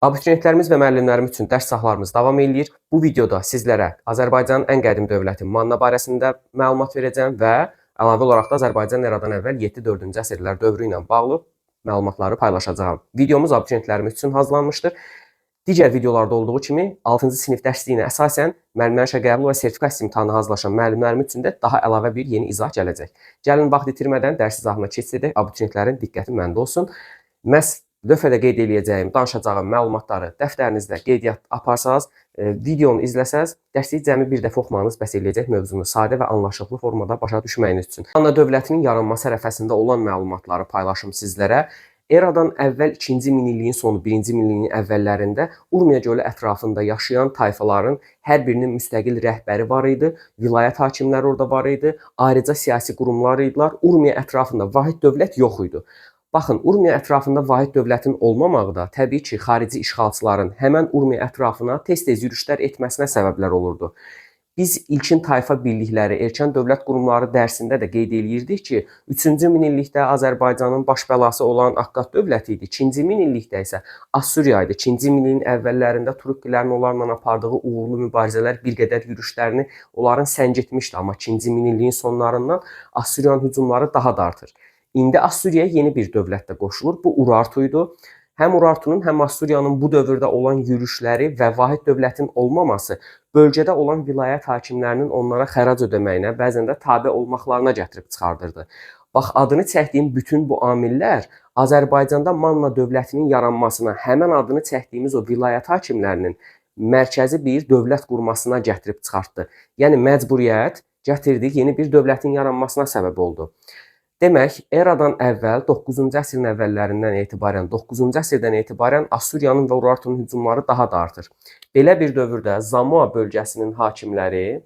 Abituriyentlərimiz və müəllimlərimiz üçün dərs sahlarımız davam eləyir. Bu videoda sizlərə Azərbaycanın ən qədim dövləti Manna barəsində məlumat verəcəm və əlavə olaraq da Azərbaycan eradan əvvəl 7-4-cü əsrlər dövrü ilə bağlı məlumatları paylaşacağam. Videomuz abituriyentlərimiz üçün hazırlanmışdır. Digər videolarda olduğu kimi 6-cı sinif dərsliyinə əsasən müəllimlərin işə qəbulu və sertifikasiya imtahanına hazırlaşan müəllimlərimiz üçün də daha əlavə bir yeni izah gələcək. Gəlin vaxt itirmədən dərs izahına keçid edək. Abituriyentlərin diqqəti məndə olsun. Məhz lövhədə qeyd edəcəyim, danışacağım məlumatları dəftərinizdə qeydiyyat aparsanız, videonu izləsəz, dərsi cəmi bir dəfə oxumanız bəs eləyəcək mövzunu sadə və anlaşılıqlı formada başa düşməyiniz üçün. Manna dövlətinin yaranması ərəfəsində olan məlumatları paylaşım sizlərə. Eradan əvvəl 2-ci minilliyin sonu, 1-ci minilliyin əvvəllərində Urmiya gölü ətrafında yaşayan tayfaların hər birinin müstəqil rəhbəri var idi, vilayət hakimləri orada var idi, ayrıca siyasi qurumlar idilər. Urmiya ətrafında vahid dövlət yox idi. Baxın, Urmiya ətrafında vahid dövlətin olmamağı da təbii ki, xarici işğalçıların həmən Urmiya ətrafına tez-tez yürüşlər etməsinə səbəblər olurdu. Biz ilkin tayfa birlikləri, erkən dövlət qurumları dərsində də qeyd eləyirdik ki, 3-cü minillikdə Azərbaycanın baş bəlası olan Akkad dövləti idi. 2-ci minillikdə isə Assuriya idi. 2-ci minilliyin əvvəllərində Turukkilərin onlarla apardığı uğurlu mübarizələr bir qədər yürüşlərini onların səngitmişdi. Amma 2-ci minilliyin sonlarından Assuriyanın hücumları daha da artır. İndi Assuriyaya yeni bir dövlət də qoşulur. Bu Urartu idi. Həm Urartunun, həm Assuriyanın bu dövrdə olan yürüşləri və vahid dövlətin olmaması bölgədə olan vilayət hakimlərinin onlara xərac ödəməyinə, bəzən də tabe olmaqlarına gətirib çıxardırdı. Bax, adını çəkdiyim bütün bu amillər Azərbaycanda Manna dövlətinin yaranmasına, həmən adını çəkdiyimiz o vilayət hakimlərinin mərkəzi bir dövlət qurmasına gətirib çıxartdı. Yəni, məcburiyyət gətirdi, yeni bir dövlətin yaranmasına səbəb oldu. Demək, eradan əvvəl 9-cu əsrin əvvəllərindən etibarən, 9-cu əsrdən etibarən Assuriyanın və Urartunun hücumları daha da artır. Belə bir dövrdə Zamua bölgəsinin hakimləri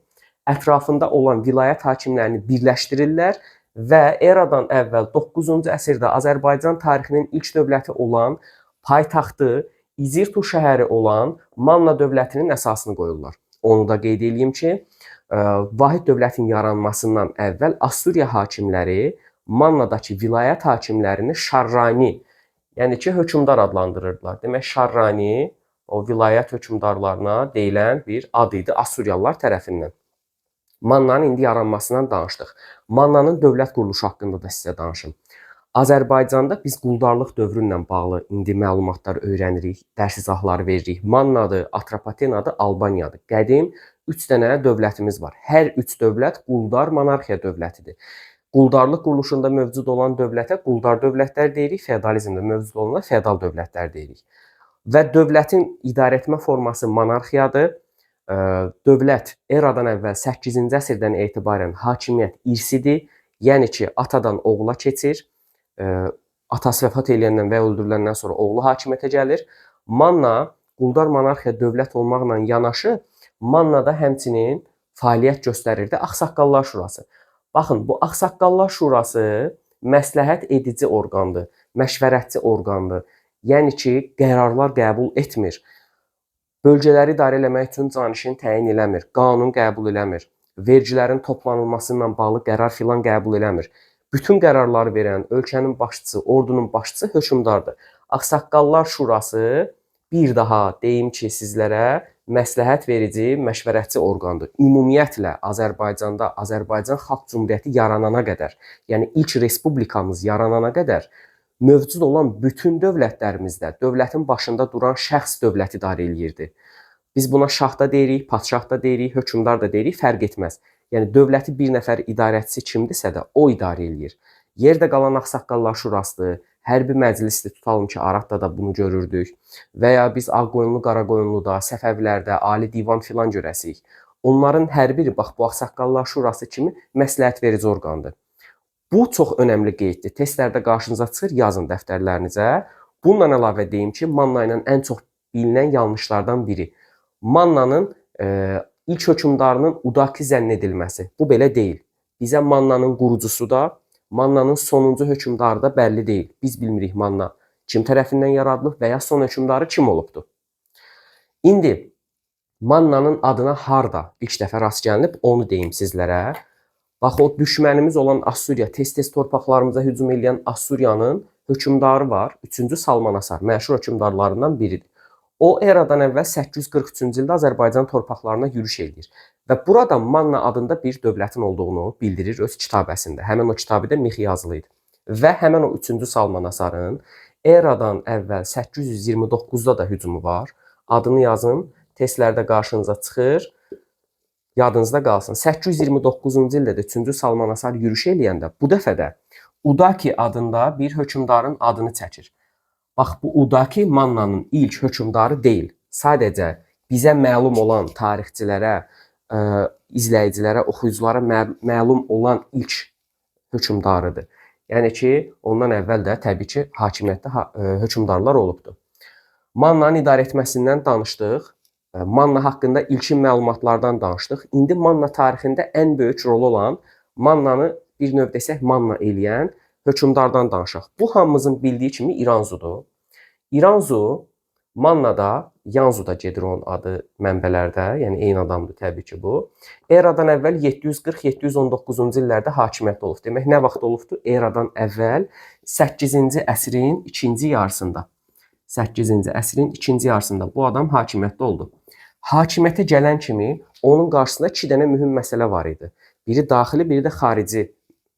ətrafında olan vilayət hakimlərini birləşdirirlər və eradan əvvəl 9-cu əsrdə Azərbaycan tarixinin ilk dövləti olan paytaxtı İzirtu şəhəri olan Manna dövlətinin əsasını qoyurlar. Onu da qeyd edeyim ki, vahid dövlətin yaranmasından əvvəl Assuriya hakimləri Mannadakı vilayət hakimlərini Şarrani, yəni ki, hökmdar adlandırırdılar. Demək, Şarrani o vilayət hökmdarlarına deyilən bir ad idi Assuriyalılar tərəfindən. Mannanın indi yaranmasından danışdıq. Mannanın dövlət quruluşu haqqında da sizə danışım. Azərbaycanda biz quldarlıq dövrü ilə bağlı indi məlumatlar öyrənirik, dərs izahları veririk. Mannadır, Atropatenadır, Albaniyadır. Qədim 3 dənə dövlətimiz var. Hər 3 dövlət quldar monarxiya dövlətidir. Quldarlıq quruluşunda mövcud olan dövlətə quldar dövlətlər deyirik, feodalizmdə mövcud olana feodal dövlətlər deyirik. Və dövlətin idarəetmə forması monarxiyadır. Dövlət eradan əvvəl 8-ci əsrdən etibarən hakimiyyət irsidir. Yəni ki, atadan oğula keçir. Atası vəfat eləyəndən və öldürüləndən sonra oğlu hakimiyyətə gəlir. Manna quldar monarxiya dövlət olmaqla yanaşı, Mannada həmçinin fəaliyyət göstərirdi Ağsaqqallar Şurası. Baxın, bu Ağsaqqallar Şurası məsləhət edici orqandır, məşvərətçi orqandır. Yəni ki, qərarlar qəbul etmir. Bölgələri idarə etmək üçün canişin təyin eləmir, qanun qəbul eləmir, vergilərin toplanılması ilə bağlı qərar filan qəbul eləmir. Bütün qərarları verən ölkənin başçısı, ordunun başçısı hökmdardır. Ağsaqqallar Şurası bir daha deyim ki, sizlərə məsləhət verici, məşvərətçi orqandır. Ümumiyyətlə, Azərbaycanda Azərbaycan Xalq Cümhuriyyəti yaranana qədər, yəni ilk respublikamız yaranana qədər mövcud olan bütün dövlətlərimizdə dövlətin başında duran şəxs dövlət idarə eləyirdi. Biz buna şah da deyirik, padşah da deyirik, hökmdar da deyirik, fərq etməz. Yəni, dövləti bir nəfər idarəçisi kimdirsə də o idarə eləyir. Yerdə qalan Ağsaqqallar Şurasıdır. Hərbi məclisdir, tutalım ki, Aradda da bunu görürdük. Və ya biz Ağqoyunlu, Qaraqoyunluda, Səfəvilərdə, Ali Divan filan görəsirik. Onların hər biri, bax, bu Ağsaqqallar Şurası kimi məsləhət verici orqandır. Bu çox önəmli qeyddir. Testlərdə qarşınıza çıxır, yazın dəftərlərinizə. Bununla əlavə deyim ki, Manna ilə ən çox bilinən yanlışlardan biri. Mannanın ilk hökmdarının Udaki zənn edilməsi. Bu belə deyil. Bizə Mannanın qurucusu da, Mannanın sonuncu hökmdarı da bəlli deyil. Biz bilmirik Manna kim tərəfindən yaradılıb və ya son hökmdarı kim olubdur. İndi Mannanın adına harda ilk dəfə rast gəlinib, onu deyim sizlərə. Bax, o düşmənimiz olan Assuriya, tez-tez torpaqlarımıza hücum edən Assuriyanın hökmdarı var. 3-cü Salmanasar, məşhur hökmdarlarından biridir. O eradan əvvəl 843-cü ildə Azərbaycan torpaqlarına yürüş edir və burada Manna adında bir dövlətin olduğunu bildirir öz kitabəsində. Həmin o kitabədə mix yazılı idi. Və həmin o 3-cü Salman Asarın eradan əvvəl 829-da da hücumu var. Adını yazın, testlərdə qarşınıza çıxır. Yadınızda qalsın. 829-cu ildə də 3-cü Salman Asar yürüş eləyəndə bu dəfə də Udaki adında bir hökmdarın adını çəkir. Bax, bu Udaki Mannanın ilk hökmdarı deyil. Sadəcə bizə məlum olan tarixçilərə, izləyicilərə, oxuyuculara məlum olan ilk hökmdarıdır. Yəni ki, ondan əvvəl də təbii ki, hakimiyyətdə hökmdarlar olubdur. Mannanın idarə etməsindən danışdıq. Manna haqqında ilkin məlumatlardan danışdıq. İndi Manna tarixində ən böyük rolu olan, Mannanı bir növ desək Manna eləyən hökmdardan danışaq. Bu hamımızın bildiyi kimi İranzudur. İranzu Mannada, Yanzuda gedir onun adı mənbələrdə, yəni eyni adamdır təbii ki bu. Eradan əvvəl 740-719-cu illərdə hakimiyyətdə olub. Demək nə vaxt olubdu? Eradan əvvəl 8-ci əsrin ikinci yarısında. 8-ci əsrin ikinci yarısında bu adam hakimiyyətdə oldu. Hakimiyyətə gələn kimi onun qarşısında 2 dənə mühüm məsələ var idi. Biri daxili, biri də xarici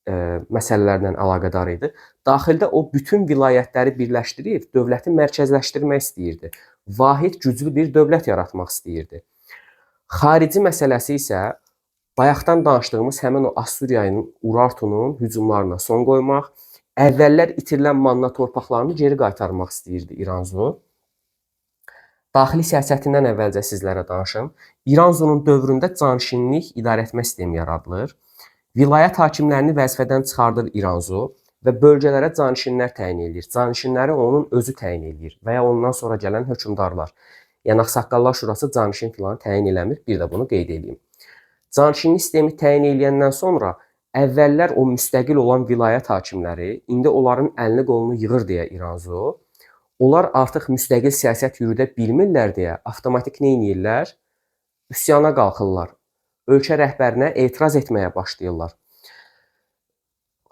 məsələlərlə əlaqədar idi. Daxildə o bütün vilayətləri birləşdirib dövləti mərkəzləşdirmək istəyirdi. Vahid güclü bir dövlət yaratmaq istəyirdi. Xarici məsələsi isə bayaqdan danışdığımız həmin o Assuriyanın, Urartunun hücumlarına son qoymaq, əvvəllər itirilən Manna torpaqlarını geri qaytarmaq istəyirdi İranzu. Daxili siyasətindən əvvəlcə sizlərə danışım. İranzunun dövründə canişinlik idarə etmə sistemi yaradılır. Vilayət hakimlərini vəzifədən çıxardır İranzu və bölgələrə canişinlər təyin edir. Canişinləri onun özü təyin edir və ya ondan sonra gələn hökmdarlar. Yəni Ağsaqqallar Şurası canişin filan təyin eləmir. Bir də bunu qeyd edeyim. Canişinlik sistemi təyin eləyəndən sonra əvvəllər o müstəqil olan vilayət hakimləri indi onların əlini qolunu yığır deyə İranzu. Onlar artıq müstəqil siyasət yürüdə bilmirlər deyə avtomatik nə edirlər? Üsyana qalxırlar. Ölkə rəhbərinə etiraz etməyə başlayırlar.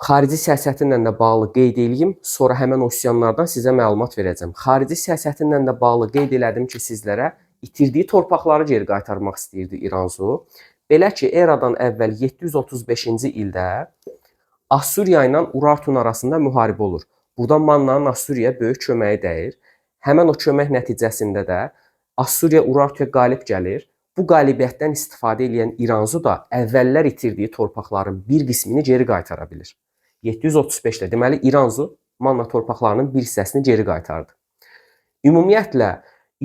Xarici siyasətinlə də bağlı qeyd edeyim, sonra həmən o üsyanlardan sizə məlumat verəcəm. Xarici siyasətinlə də bağlı qeyd elədim ki, sizlərə itirdiyi torpaqları geri qaytarmaq istəyirdi İranzu. Belə ki, eradan əvvəl 735-ci ildə Assuriya ilə Urartun arasında müharibə olur. Burada Mannanın Assuriyaya böyük köməyi dəyir. Həmən o kömək nəticəsində də Assuriya Urartuya qalib gəlir. Bu qalibiyyətdən istifadə edən İranzu da əvvəllər itirdiyi torpaqların bir qismini geri qaytara bilir. 735-də deməli İranzu Manna torpaqlarının bir hissəsini geri qaytardı. Ümumiyyətlə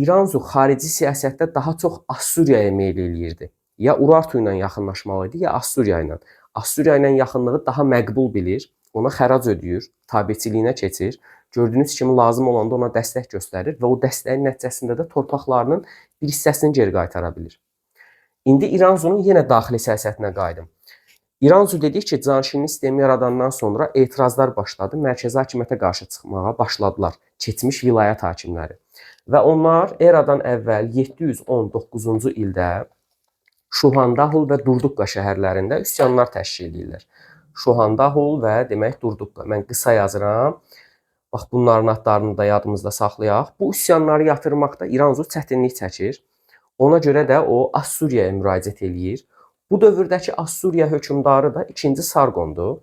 İranzu xarici siyasətdə daha çox Assuriyaya meyl eləyirdi. Ya Urartu ilə yaxınlaşmalı idi, ya Assuriya ilə. Assuriya ilə yaxınlığı daha məqbul bilir, ona xərac ödəyir, tabeçiliyinə keçir. Gördüyünüz kimi lazım olanda ona dəstək göstərir və o dəstəyin nəticəsində də torpaqlarının bir hissəsini geri qaytara bilir. İndi İranzunun yenə daxili siyasətinə qayıdım. İranzu dedik ki, canişinlik sistemi yaradandan sonra etirazlar başladı. Mərkəzi hakimiyyətə qarşı çıxmağa başladılar keçmiş vilayət hakimləri. Və onlar eradan əvvəl 719-cu ildə Şuhandahul və Durduqqa şəhərlərində üsyanlar təşkil edirlər. Şuhandahul və demək Durduqqa. Mən qısa yazıram. Bax, bunların adlarını da yadımızda saxlayaq. Bu üsyanları yatırmaqda İranzu çətinlik çəkir. Ona görə də o Assuriyaya müraciət eləyir. Bu dövrdəki Assuriya hökmdarı da 2-ci Sarqondur.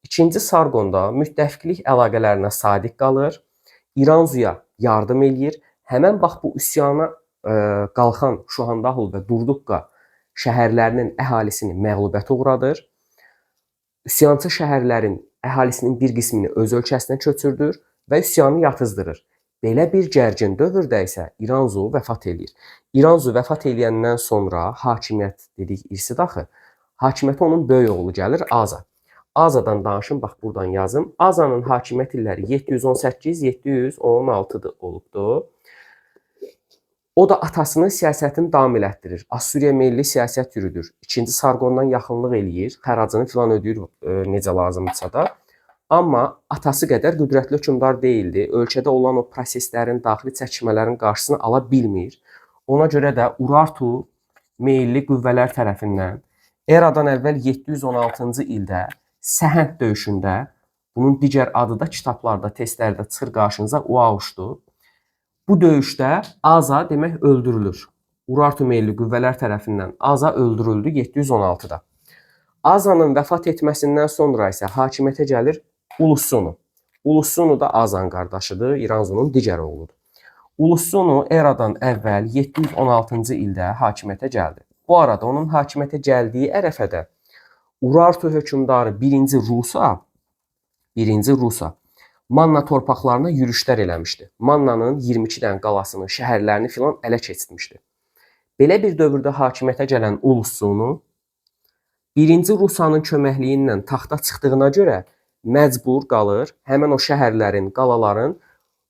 2-ci Sarqon da müttəfiqlik əlaqələrinə sadiq qalır. İranzuya yardım eləyir. Həmən bax bu üsyana qalxan Şuhandahul və Durduqqa şəhərlərinin əhalisini məğlubiyyətə uğradır. Üsyançı şəhərlərin əhalisinin bir qismini öz ölkəsinə köçürdür və üsyanı yatızdırır. Belə bir gərgin dövrdə isə İranzu vəfat eləyir. İranzu vəfat eləyəndən sonra hakimiyyət dedik irsi daxı, hakimiyyətə onun böyük oğlu gəlir Aza. Azadan danışım, bax buradan yazım. Azanın hakimiyyət illəri 718-716 olubdur. O da atasının siyasətini davam elətdirir. Assuriya meyilli siyasət yürüdür. 2-ci Sarqondan yaxınlıq eləyir, xəracını filan ödəyir necə lazımdırsa da. Amma atası qədər qüdrətli hökmdar deyildi. Ölkədə olan o proseslərin, daxili çəkişmələrin qarşısını ala bilmir. Ona görə də Urartu meyilli qüvvələr tərəfindən eradan əvvəl 716-cı ildə Səhənd döyüşündə, bunun digər adı da kitablarda, testlərdə çıxır qarşınıza Uauşdur. Bu döyüşdə Aza demək öldürülür. Urartu meyilli qüvvələr tərəfindən Aza öldürüldü 716-da. Azanın vəfat etməsindən sonra isə hakimiyyətə gəlir Ulusunu. Ulusunu da Azanın qardaşıdır, İranzunun digər oğludur. Ulusunu eradan əvvəl 716-cı ildə hakimiyyətə gəldi. Bu arada onun hakimiyyətə gəldiyi ərəfədə Urartu hökmdarı 1-ci Rusa Manna torpaqlarına yürüşlər eləmişdi. Mannanın 22 dənə qalasını, şəhərlərini filan ələ keçirmişdi. Belə bir dövrdə hakimiyyətə gələn Ulusunu 1-ci Rusanın köməkliyi ilə taxta çıxdığına görə məcbur qalır həmin o şəhərlərin, qalaların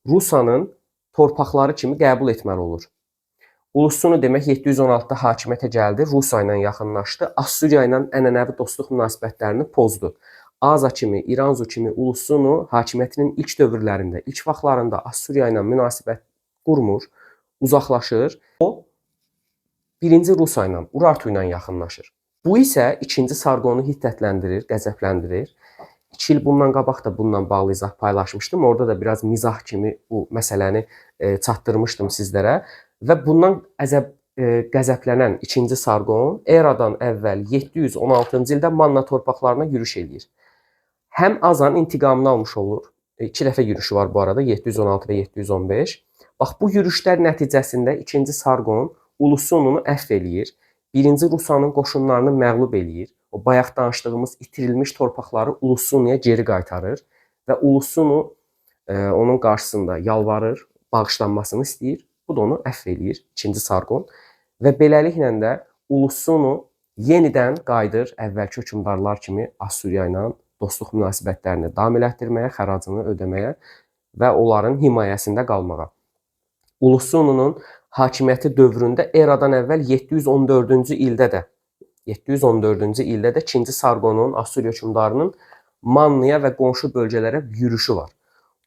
Rusanın torpaqları kimi qəbul etməli olur. Ulusunu demək 716-da hakimiyyətə gəldi, Rusa ilə yaxınlaşdı, Assuriya ilə ənənəvi dostluq münasibətlərini pozdu. Aza kimi, İranzu kimi Ulusunu hakimiyyətinin ilk dövrlərində, ilk vaxtlarında Assuriya ilə münasibət qurmur, uzaqlaşır. O 1-ci Rusa ilə, Urartu ilə yaxınlaşır. Bu isə 2-ci Sarqonu hiddətləndirir, qəzəbləndirir. 2 il bundan qabaq da bununla bağlı izah paylaşmışdım. Orada da biraz mizah kimi bu məsələni çatdırmışdım sizlərə. Və bundan qəzəblənən 2-ci Sarqon eradan əvvəl 716-cı ildə Manna torpaqlarına yürüş eləyir. Həm Azanın intiqamını almış olur. 2 dəfə yürüşü var bu arada, 716 və 715. Bax, bu yürüşlər nəticəsində 2-ci Sarqon Ulusununu əfv eləyir. 1-ci Rusanın qoşunlarını məğlub eləyir. O bayaq danışdığımız itirilmiş torpaqları Ulusunuya geri qaytarır və Ulusunu onun qarşısında yalvarır, bağışlanmasını istəyir. Bu da onu əfv eləyir 2-ci Sarqon və beləliklə də Ulusunu yenidən qayıdır əvvəlki hökmdarlar kimi Assuriya ilə dostluq münasibətlərini davam elətdirməyə, xəracını ödəməyə və onların himayəsində qalmağa. Ulusununun hakimiyyəti dövründə eradan əvvəl 714-cü ildə də 2-ci Sarqonun, Assuriya hökmdarının Mannaya və qonşu bölgələrə yürüşü var.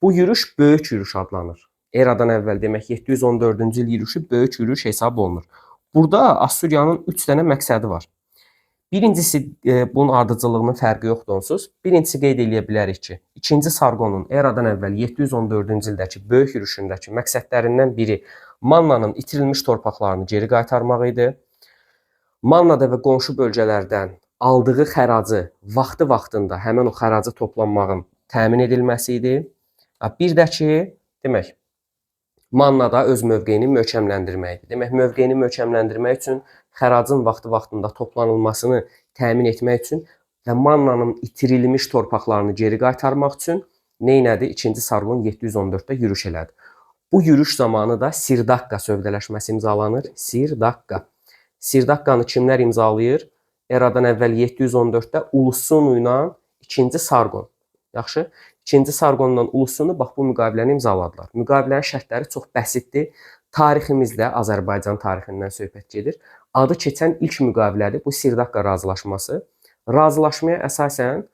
Bu yürüş böyük yürüş adlanır. Eradan əvvəl demək 714-cü il yürüşü böyük yürüş hesab olunur. Burada Assuriyanın 3 dənə məqsədi var. Birincisi, bunun ardıcıllığının fərqi yoxdur onsuz. Birincisi qeyd edə bilərik ki, 2-ci Sarqonun eradan əvvəl 714-cü ildəki böyük yürüşündəki məqsədlərindən biri Mannanın itirilmiş torpaqlarını geri qaytarmaq idi. Mannada və qonşu bölgələrdən aldığı xəracı vaxtı-vaxtında həmin o xəracı toplanmağın təmin edilməsi idi. Bir də ki, demək, Mannada öz mövqeyini möhkəmləndirməkdir. Demək, mövqeyini möhkəmləndirmək üçün xəracın vaxtı-vaxtında toplanılmasını təmin etmək üçün və Mannanın itirilmiş torpaqlarını geri qaytarmaq üçün neynədi? 2-ci Sarqon 714-də yürüş elədi. Bu yürüş zamanı da Sirdaqqa sövdələşməsi imzalanır. Sirdaqqanı kimlər imzalayır? Eradan əvvəl 714-də Ulusunu ilə 2-ci Sarqon. Yaxşı? 2-ci Sarqonla Ulusunu bax bu müqaviləni imzaladılar. Müqavilənin şərtləri çox bəsitdir. Tariximizdə Azərbaycan tarixindən söhbət gedir. Adı keçən ilk müqavilədir bu Sirdaqqa razılaşması. Razılaşmaya əsasən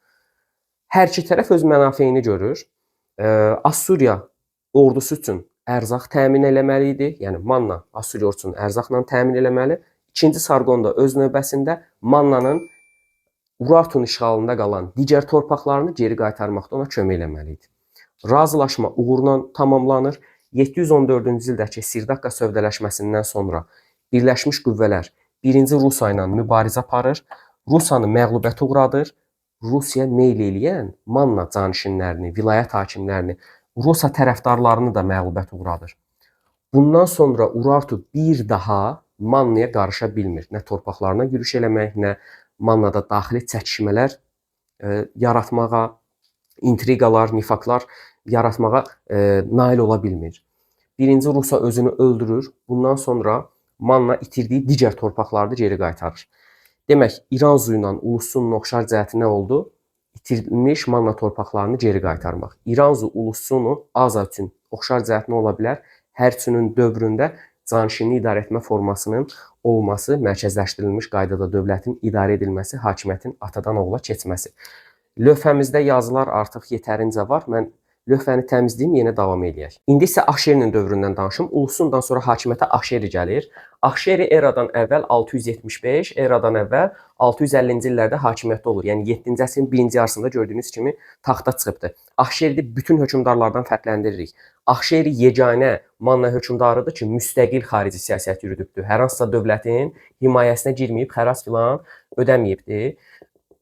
hər iki tərəf öz mənafeyini görür. Assuriya ordusu üçün ərzaq təmin eləməli idi. Yəni Manna Assuriya ordusunu ərzaqla təmin eləməli. 2-ci Sarqon da öz növbəsində Mannanın Urartun işğalında qalan digər torpaqlarını geri qaytarmaqda ona kömək eləməli idi. Razılaşma uğurla tamamlanır. 714-cü ildəki Sirdaqqa sövdələşməsindən sonra Birləşmiş Qüvvələr 1-ci Rusa ilə mübarizə aparır. Rusanı məğlubiyyətə uğradır. Rusiya meyl eləyən Manna canişinlərini, vilayət hakimlərini, Rusa tərəfdarlarını da məğlubiyyətə uğradır. Bundan sonra Urartu bir daha Mannaya qarışa bilmir. Nə torpaqlarına yürüş eləmək, nə Mannada daxili çəkişmələr yaratmağa, intriqalar, nifaqlar yaratmağa nail ola bilmir. 1-ci Rusa özünü öldürür. Bundan sonra Manna itirdiyi digər torpaqları da geri qaytarır. Demək, İranzu ilə Ulusunun oxşar cəhəti nə oldu? İtirilmiş Manna torpaqlarını geri qaytarmaq. İranzu, Ulusunu Aza üçün oxşar cəhət nə ola bilər? Hər üçünün dövründə canişinli idarə etmə formasının olması, mərkəzləşdirilmiş qaydada dövlətin idarə edilməsi, hakimiyyətin atadan oğula keçməsi. Lövhəmizdə yazılar artıq yetərincə var. Mən lövhəni təmizləyim, yenə davam edək. İndi isə Aşerinin dövründən danışım. Ulusundan sonra hakimiyyətə Aşeri gəlir. Ahşeri eradan əvvəl 675, eradan əvvəl 650-ci illərdə hakimiyyətdə olur. Yəni 7-ci əsrin birinci yarısında gördüyünüz kimi taxta çıxıbdı. Ahşeri bütün hökmdarlardan fərqləndiririk. Ahşeri yeganə Manna hökmdarıdır ki, müstəqil xarici siyasət yürüdübdür. Hər hansısa dövlətin himayəsinə girməyib, xərac filan ödəməyibdir.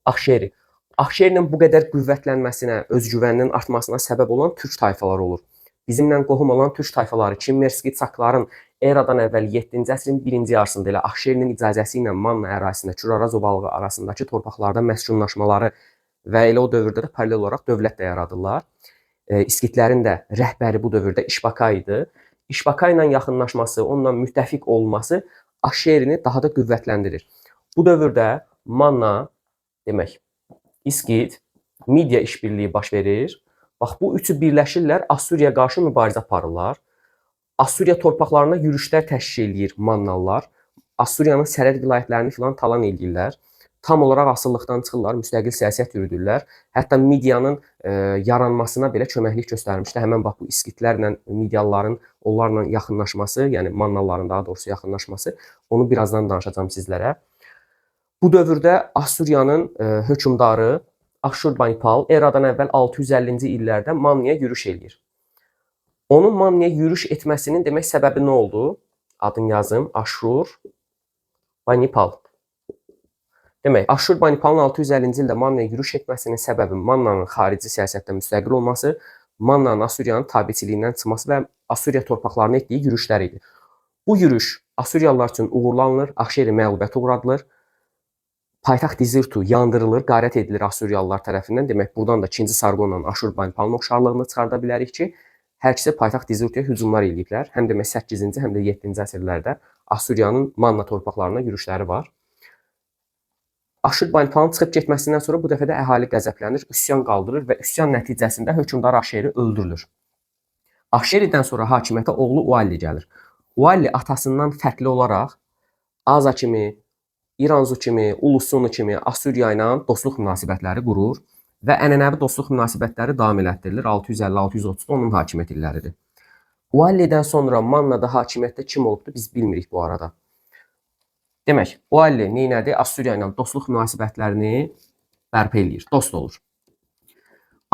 Ahşeri. Ahşerinin bu qədər qüvvətlənməsinə, özgüvəninin artmasına səbəb olan türk tayfaları olur. Bizimlə qohum olan türk tayfaları Çimmerski Çakların eradan əvvəl 7-ci əsrin birinci yarısında elə Ahşerinin icazəsi ilə Manna ərazisində Kür-Araz ovalığı arasındakı torpaqlarda məskunlaşmaları və elə o dövrdə də paralel olaraq dövlət də yaradırlar. İskitlərin də rəhbəri bu dövrdə İşbaka idi. İşbaka ilə yaxınlaşması, onunla müttəfiq olması Ahşerini daha da qüvvətləndirir. Bu dövrdə Manna, demək, İskit, Midiya işbirliyi baş verir. Bax, bu üçü birləşirlər, Assuriya qarşı mübarizə aparırlar. Assuriya torpaqlarına yürüşlər təşkil edir Mannalılar. Assuriyanın sərhəd vilayətlərini filan talan edirlər. Tam olaraq asıllıqdan çıxırlar, müstəqil siyasət yürüdürlər. Hətta Midiyanın yaranmasına belə köməklik göstərmişdi. Həmən bax bu İskitlərlə Midiyalıların onlarla yaxınlaşması, yəni Mannalıların daha doğrusu yaxınlaşması, onu birazdan danışacağam sizlərə. Bu dövrdə Assuriyanın hökmdarı Aşurbanipal eradan əvvəl 650-ci illərdə Mannaya yürüş edir. Onun Mannaya yürüş etməsinin demək səbəbi nə oldu? Adını yazım, Aşurbanipal. Demək, Aşurbanipalın 650-ci ildə Mannaya yürüş etməsinin səbəbi Mannanın xarici siyasətdə müstəqil olması, Mannanın Assuriyanın tabiçiliyindən çıxması və Assuriya torpaqlarına etdiyi yürüşlər idi. Bu yürüş Assuriyalılar üçün uğurlanır, Ahşeri məğlubiyyətə uğradılır. Paytaxt Dizirtu yandırılır, qarət edilir Assuriyalılar tərəfindən. Demək, buradan da 2-ci Sarqonla Aşurbanipalın oxşarlığını çıxarda bilərik ki, hər ikisi paytaxt Dizirtuya hücumlar eləyiblər. Həm demək 8-ci, həm də 7-ci əsrlərdə Assuriyanın Manna torpaqlarına yürüşləri var. Aşurbanipalın çıxıb getməsindən sonra bu dəfə də əhali qəzəblənir, üsyan qaldırır və üsyan nəticəsində hökmdar Ahşeri öldürülür. Ahşeridən sonra hakimiyyətə oğlu Ualli gəlir. Ualli atasından fərqli olaraq Aza kimi, İranzu kimi, Ulusunu kimi Assuriya ilə dostluq münasibətləri qurur və ənənəvi dostluq münasibətləri davam elətdirilir. 650-630-da onun hakimiyyət illəridir. Uallidən sonra Mannada hakimiyyətdə kim olubdu biz bilmirik bu arada. Demək, Ualli neynədir? Assuriya ilə dostluq münasibətlərini bərpa eləyir, dost olur.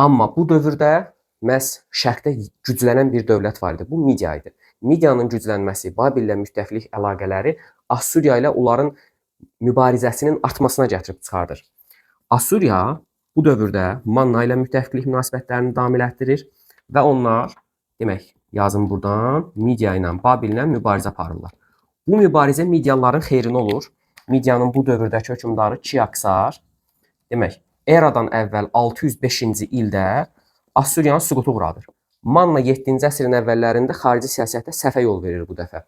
Amma bu dövrdə məhz şərqdə güclənən bir dövlət var idi. Bu Midiya idi. Midiyanın güclənməsi, Babillə müttəfiqlik əlaqələri Assuriya ilə onların mübarizəsinin artmasına gətirib çıxardır. Assuriya bu dövrdə Manna ilə müttəfiqlik münasibətlərini davam elətdirir və onlar, demək, yazın buradan, Midiya ilə, Babillə mübarizə aparırlar. Bu mübarizə Midiyalıların xeyrinə olur. Midiyanın bu dövrdəki hökmdarı Kiaksar, demək, eradan əvvəl 605-ci ildə Assuriyanın süqutu uğradır. Manna 7-ci əsrin əvvəllərində xarici siyasətdə səhvə yol verir bu dəfə.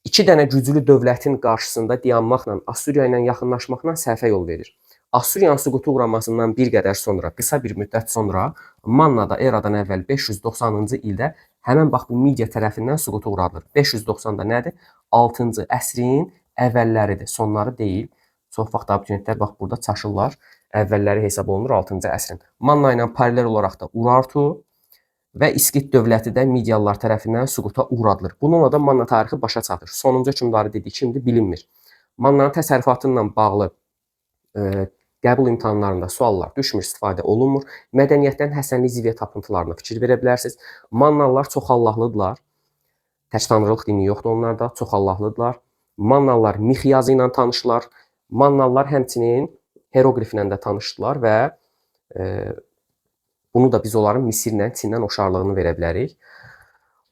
İki dənə güclü dövlətin qarşısında dayanmaqla, Assuriya ilə yaxınlaşmaqla səhvə yol verir. Assuriyanın süqutu uğramasından bir qədər sonra, qısa bir müddət sonra Mannada eradan əvvəl 590-cı ildə həmən bax bu Midiya tərəfindən süqutu uğradılır. 590-da nədir? 6-cı əsrin əvvəlləridir, sonları deyil. Çox vaxt abituriyentlər bax burada çaşırlar. Əvvəlləri hesab olunur 6-cı əsrin. Manna ilə paralel olaraq da Urartu və İskit dövləti də Midiyalılar tərəfindən süquta uğradılır. Bununla da Manna tarixi başa çatır. Sonuncu hökmdarı dedik, kimdir bilinmir. Mannanın təsərrüfatı ilə bağlı qəbul imtahanlarında suallar düşmür, istifadə olunmur. Mədəniyyətdən Həsənli Ziviyyə tapıntılarına fikir verə bilərsiniz. Mannalılar çox Allahlıdırlar. Tək tanrılıq dini yoxdur onlarda, çox Allahlıdırlar. Mannalılar mix yazı ilə tanışdılar. Mannalılar həmçinin heroqliflə də tanışdılar və bunu da biz onların Misirlə, Çindən oxşarlığını verə bilərik.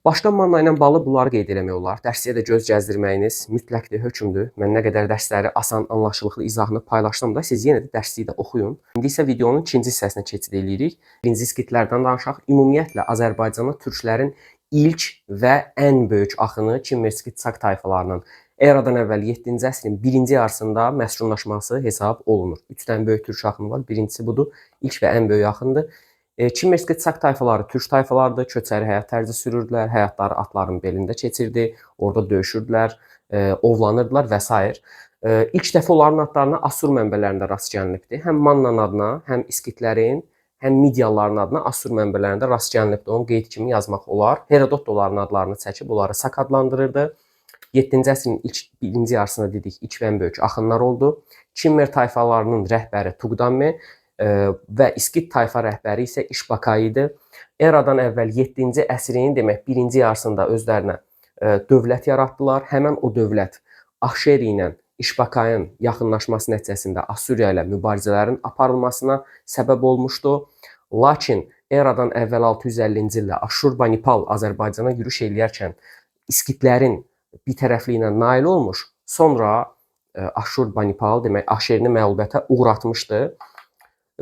Başqa Manna ilə bağlı bunları qeyd eləmək olar. Dərsliyə də göz gəzdirməyiniz mütləqdir, hökmdür. Mən nə qədər dərsləri asan, anlaşılıqlı izahını paylaşdım da, siz yenə də dərsliyi də oxuyun. İndi isə videonun ikinci hissəsinə keçid edirik. Birinci İskitlərdən danışaq. Ümumiyyətlə Azərbaycana türklərin ilk və ən böyük axını Çimmerski Çak tayfalarının eradan əvvəl 7-ci əsrin birinci yarısında məskunlaşması hesab olunur. 3 dənə böyük türk axını var. Birincisi budur. İlk və ən böyük axındır. Çimmerski Çak tayfaları türk tayfalarıdır. Köçəri həyat tərzi sürürdülər. Həyatları atların belində keçirdi. Orada döyüşürdülər, ovlanırdılar və s. İlk dəfə onların adlarına Assur mənbələrində rast gəlinibdir. Həm Mannanın adına, həm İskitlərin, həm Midiyalıların adına Assur mənbələrində rast gəlinibdir. Onu qeyd kimi yazmaq olar. Herodot da onların adlarını çəkib, onları Sak adlandırırdı. 7-ci əsrin birinci yarısında dedik, ilk və ən böyük axınlar oldu. Kimmer tayfalarının rəhbəri Tuqdame və İskit tayfa rəhbəri isə İşbakay idi. Eradan əvvəl 7-ci əsrin demək birinci yarısında özlərinə dövlət yaratdılar. Həmin o dövlət Ahşeri ilə İşbakayın yaxınlaşması nəticəsində Assuriya ilə mübarizələrin aparılmasına səbəb olmuşdu. Lakin eradan əvvəl 650-ci ildə Aşurbanipal Azərbaycana yürüş eləyərkən İskitlərin bir tərəfli ilə nail olmuş, sonra Aşurbanipal demək Ahşerini məğlubiyyətə uğratmışdı.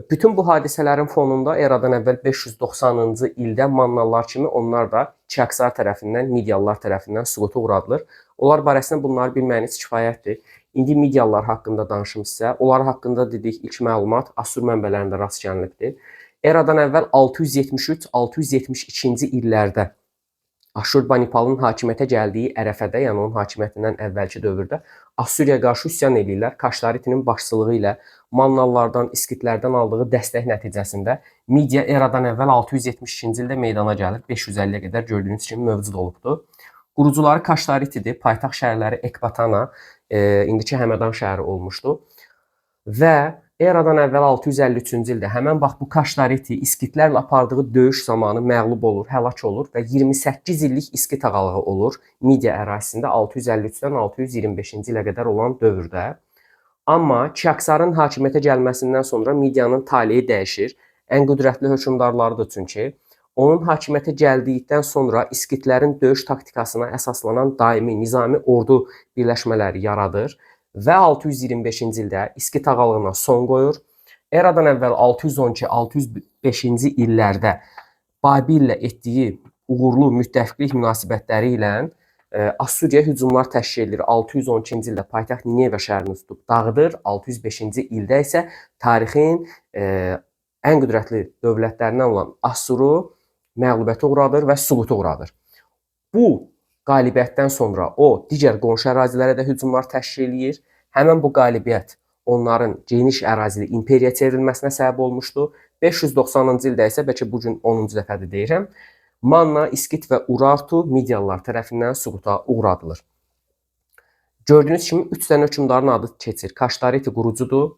Bütün bu hadisələrin fonunda eradan əvvəl 590-cı ildə Mannalılar kimi onlar da Kiaksar tərəfindən, Midiyalılar tərəfindən süquta uğradılır. Onlar barəsində bunları bilməyiniz kifayətdir. İndi Midiyalılar haqqında danışım sizə. Onlar haqqında dedik ilk məlumat Assur mənbələrində rast gəlinibdir. Eradan əvvəl 673-672-ci illərdə Aşurbanipalın hakimiyyətə gəldiyi ərəfədə, yəni onun hakimiyyətindən əvvəlki dövrdə Assuriya qarşı üsyan edirlər. Kaştaritinin başçılığı ilə Mannalılardan, İskitlərdən aldığı dəstək nəticəsində Midiya eradan əvvəl 672-ci ildə meydana gəlir. 550-yə qədər gördüyünüz kimi mövcud olubdur. Qurucuları Kaştaritidir. Paytaxt şəhərləri Ekbatana, indiki Həmədan şəhəri olmuşdu. Və eradan əvvəl 653-cü ildə həmən bax bu Kaştariti İskitlərlə apardığı döyüş zamanı məğlub olur, həlak olur və 28 illik İskit ağalığı olur Midiya ərazisində 653-dən 625-ci ilə qədər olan dövrdə. Amma Kiaksarın hakimiyyətə gəlməsindən sonra Midiyanın taleyi dəyişir. Ən qüdrətli hökmdarlarıdır çünki. Onun hakimiyyətə gəldikdən sonra İskitlərin döyüş taktikasına əsaslanan daimi nizami ordu birləşmələri yaradır və 625-ci ildə İskit ağalığına son qoyur. Eradan əvvəl 612-605-ci illərdə Babillə etdiyi uğurlu müttəfiqlik münasibətləri ilə Assuriya hücumlar təşkil edir. 612-ci ildə paytaxt Ninevə şəhərini tutub dağıdır. 605-ci ildə isə tarixin ən qüdrətli dövlətlərindən olan Assuru məğlubiyyətə uğradır və süquta uğradır. Bu qalibiyyətdən sonra o digər qonşu ərazilərə də hücumlar təşkil edir. Həmin bu qalibiyyət onların geniş ərazili imperiya çevrilməsinə səbəb olmuşdu. 590-cı ildə isə bəlkə bu gün 10-cu dəfədir deyirəm. Manna, İskit və Urartu Midiyalılar tərəfindən süquta uğradılır. Gördüyünüz kimi 3 dənə hökmdarın adı keçir. Kaştariti qurucudur,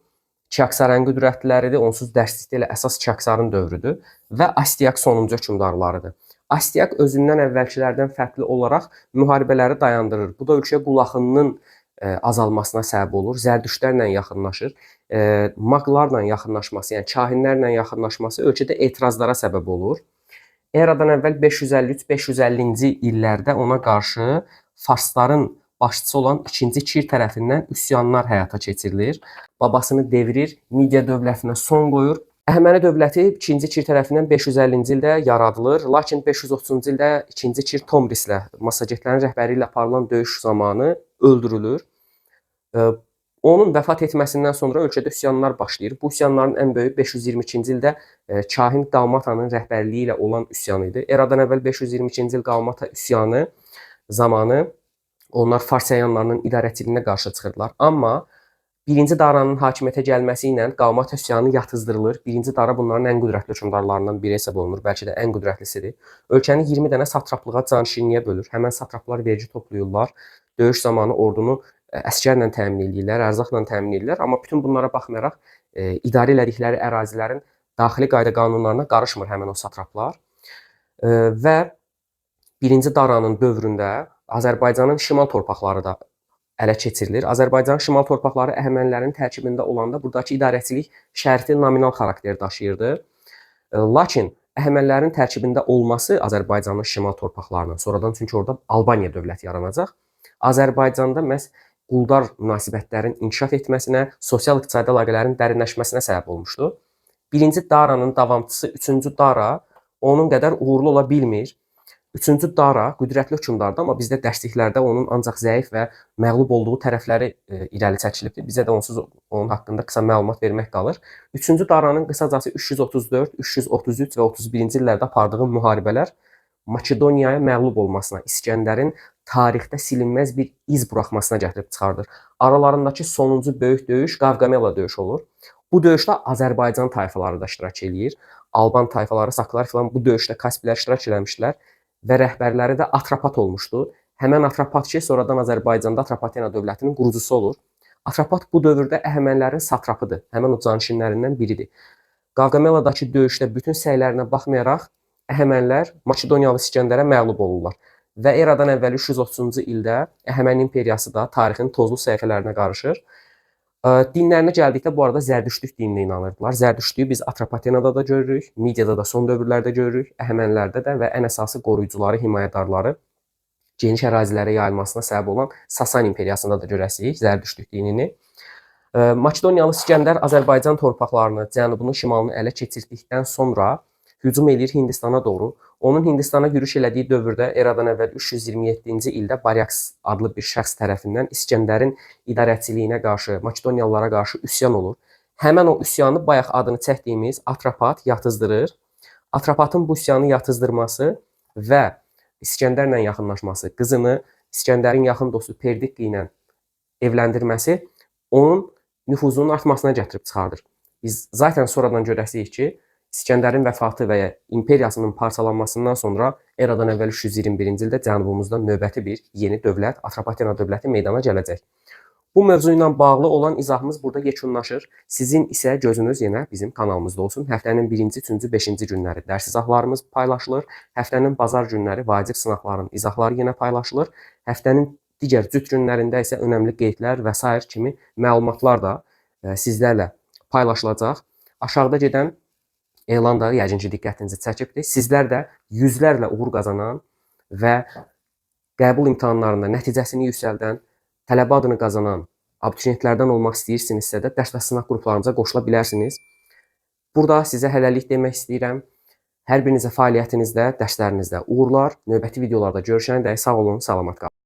Kiaksar ən qüdrətliləridir, onsuz dərslikdə ilə əsas Kiaksarın dövrüdür və Astiaq sonuncu hökmdarlarıdır. Astiaq özündən əvvəlkilərdən fərqli olaraq müharibələri dayandırır. Bu da ölkəyə qul axınının azalmasına səbəb olur. Zərdüştlərlə yaxınlaşır. Maqlarla yaxınlaşması, yəni kahinlərlə yaxınlaşması ölkədə etirazlara səbəb olur. Eradan əvvəl 553-550-ci illərdə ona qarşı farsların başçısı olan 2-ci Kir tərəfindən üsyanlar həyata keçirilir. Babasını devirir, Midiya dövlətinə son qoyur. Əhəməni dövləti 2-ci Kir tərəfindən 550-ci ildə yaradılır. Lakin 530-cu ildə 2-ci Kir Tomrislə, Massagetlərin rəhbəri ilə aparılan döyüş zamanı öldürülür. Onun vəfat etməsindən sonra ölkədə üsyanlar başlayır. Bu üsyanların ən böyük 522-ci ildə Kahin Qalmatanın rəhbərliyi ilə olan üsyan idi. Eradan əvvəl 522-ci il Qalmata üsyanı zamanı onlar Farsəyanlarının idarəçiliyinə qarşı çıxırdılar. Amma 1-ci Daranın hakimiyyətə gəlməsi ilə Qalmata üsyanı yatızdırılır. 1-ci Dara bunların ən qüdrətli hökmdarlarından biri hesab olunur. Bəlkə də ən qüdrətlisidir. Ölkəni 20 dənə satraplığa canişinliyə bölür. Həmən satraplar vergi toplayırlar. Döyüş zamanı ordunu əsgərlə təmin edirlər, ərzaqla təmin edirlər. Amma bütün bunlara baxmayaraq idarə elədikləri ərazilərin daxili qayda qanunlarına qarışmır həmin o satraplar. Və 1-ci Daranın dövründə Azərbaycanın şimal torpaqları da ələ keçirilir. Azərbaycanın şimal torpaqları Əhəmənilərin tərkibində olanda buradakı idarəçilik şərti nominal xarakter daşıyırdı. Lakin Əhəmənilərin tərkibində olması Azərbaycanın şimal torpaqlarının, sonradan çünki orada Albaniya dövləti yaranacaq, Azərbaycanda məhz quldar münasibətlərin inkişaf etməsinə, sosial-iqtisadi əlaqələrin dərinləşməsinə səbəb olmuşdu. 1-ci Daranın davamçısı 3-cü Dara onun qədər uğurlu ola bilmir. 3-cü Dara qüdrətli hökmdardır, amma bizdə dərsliklərdə onun ancaq zəif və məğlub olduğu tərəfləri irəli çəkilibdir. Bizə də onsuz onun haqqında qısa məlumat vermək qalır. 3-cü Daranın qısacası 334, 333 və 31-ci illərdə apardığı müharibələr Makedoniyaya məğlub olmasına, İskəndərin tarixdə silinməz bir iz buraxmasına gətirib çıxardır. Aralarındakı sonuncu böyük döyüş Qavqamela döyüşü olur. Bu döyüşdə Azərbaycan tayfaları da iştirak eləyir. Alban tayfaları, Saklar filan bu döyüşdə Kaspilər iştirak eləmişdilər və rəhbərləri də Atropat olmuşdu. Həmən Atropat ki, sonradan Azərbaycanda Atropatena dövlətinin qurucusu olur. Atropat bu dövrdə Əhəmənilərin satrapıdır, həmən o canişinlərindən biridir. Qavqameladakı döyüşdə bütün səylərinə baxmayaraq Əhəmənilər Makedoniyalı İskəndərə məğlub olurlar və eradan əvvəl 330-cu ildə Əhəməni imperiyası da tarixin tozlu səhifələrinə qarışır. Dinlərinə gəldikdə bu arada Zərdüştlük dininə inanırdılar. Zərdüştlüyü biz Atropatenada da görürük, Midiyada da son dövrlərdə görürük, Əhəmənilərdə də və ən əsası qoruyucuları, himayədarları geniş ərazilərə yayılmasına səbəb olan Sasan imperiyasında da görəsirik Zərdüştlük dinini. Makedoniyalı İskəndər Azərbaycan torpaqlarını, cənubunu, şimalını ələ keçirdikdən sonra hücum edir Hindistana doğru. Onun Hindistana yürüş elədiyi dövrdə eradan əvvəl 327-ci ildə Baryaks adlı bir şəxs tərəfindən İskəndərin idarəçiliyinə qarşı, Makedoniyalılara qarşı üsyan olur. Həmən o üsyanı bayaq adını çəkdiyimiz Atropat yatızdırır. Atropatın bu üsyanı yatızdırması və İskəndərlə yaxınlaşması, qızını İskəndərin yaxın dostu Perdikki ilə evləndirməsi onun nüfuzunun artmasına gətirib çıxardır. Biz zaten sonradan görəsirik ki, İskəndərin vəfatı və imperiyasının parçalanmasından sonra eradan əvvəl 321-ci ildə cənubumuzda növbəti bir yeni dövlət, Atropatena dövləti meydana gələcək. Bu mövzu ilə bağlı olan izahımız burada yekunlaşır. Sizin isə gözünüz yenə bizim kanalımızda olsun. Həftənin 1-ci, 3-cü, 5-ci günləri dərs izahlarımız paylaşılır. Həftənin bazar günləri vacib sınaqların izahları yenə paylaşılır. Həftənin digər cüt günlərində isə önəmli qeydlər və s. kimi məlumatlar da sizlərlə paylaşılacaq. Aşağıda gedən elan da yəqin ki, diqqətinizi çəkibdir. Sizlər də yüzlərlə uğur qazanan və qəbul imtahanlarında nəticəsini yüksəldən, tələbə adını qazanan abituriyentlərdən olmaq istəyirsinizsə də dərs və sınaq qruplarımıza qoşula bilərsiniz. Burada sizə hələlik demək istəyirəm. Hər birinizə fəaliyyətinizdə, dərslərinizdə uğurlar. Növbəti videolarda görüşənədək sağ olun, salamat qalın.